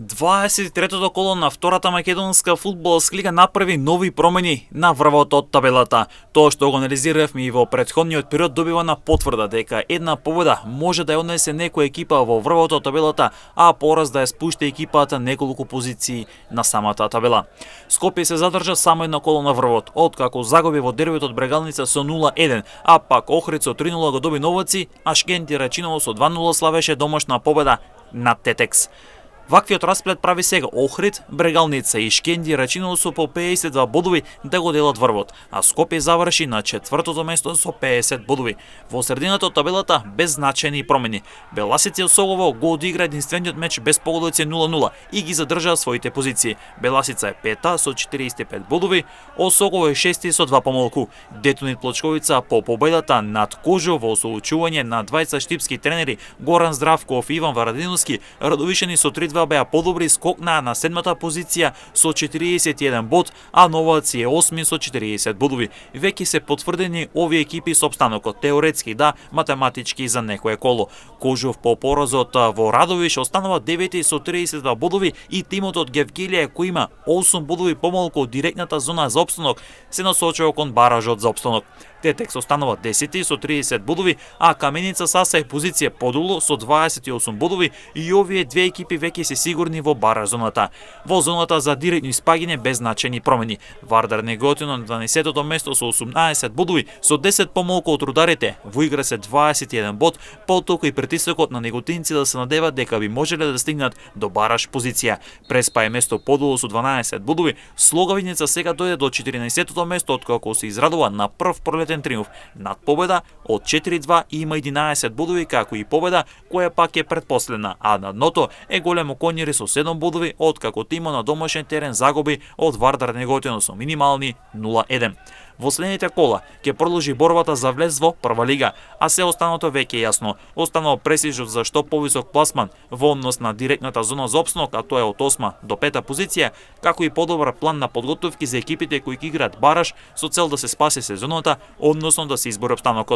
23-тото коло на втората македонска фудбалска лига направи нови промени на врвот од табелата. Тоа што го анализиравме и во претходниот период добива на потврда дека една победа може да ја однесе некоја екипа во врвот од табелата, а пораз да ја спушти екипата неколку позиции на самата табела. Скопје се задржа само едно коло на врвот, откако загуби во дербиот од Брегалница со 0-1, а пак Охрид со 3-0 го доби Новаци, а Шкенти Рачиново со 2-0 славеше домашна победа над Тетекс. Ваквиот расплет прави сега Охрид, Брегалница и Шкенди Рачиново со по 52 бодови да го делат врвот, а Скопје заврши на четвртото место со 50 бодови. Во средината од табелата без значајни промени. Беласици Осогово го одигра единствениот меч без погодоци 0-0 и ги задржаа своите позиции. Беласица е пета со 45 бодови, Осогово е шести со 2 помалку. Детонит Плочковица по победата над Кожо во соучување на двајца штипски тренери Горан Здравков и Иван Варадиновски, Радовишани со 3 беа подобри, скокнаа на седмата позиција со 41 бод, а Новаци е 8 со 40 бодови. Веќе се потврдени овие екипи со обстанокот, теоретски да, математички за некое коло. Кожов по поразот во Радовиш останува 9 со 32 бодови и тимот од Гевгелија кој има 8 бодови помалку од директната зона за опстанок се насочува кон баражот за опстанок. Тетекс останува 10 со 30 бодови, а Каменица Саса е позиција подолу со 28 бодови и овие две екипи веќе се сигурни во бара зоната. Во зоната за директно испаѓање без значајни промени. Вардар Неготино на 12-тото место со 18 бодови, со 10 помалку од рударите. Во игра се 21 бод, потоку и притисокот на неготинци да се надеват дека би можеле да стигнат до бараш позиција. Преспа е место подолу со 12 бодови, Слогавиница сега дојде до 14-тото место откако се израдува на прв пролетен триумф над победа од 4-2 и има 11 бодови, како и победа која пак е предпоследна, а на дното е Големо Конјери со 7 бодови, откако тимо на домашен терен загуби од Вардар Неготино со минимални 0-1. Во следните кола ќе продолжи борбата за влез во прва лига, а се останато веќе е јасно. Останал пресижот за што повисок пласман во однос на директната зона за опстанок, а тоа е од 8 до 5 позиција, како и подобар план на подготовки за екипите кои ќе играат бараш со цел да се спаси сезоната, односно да се избори опстанокот.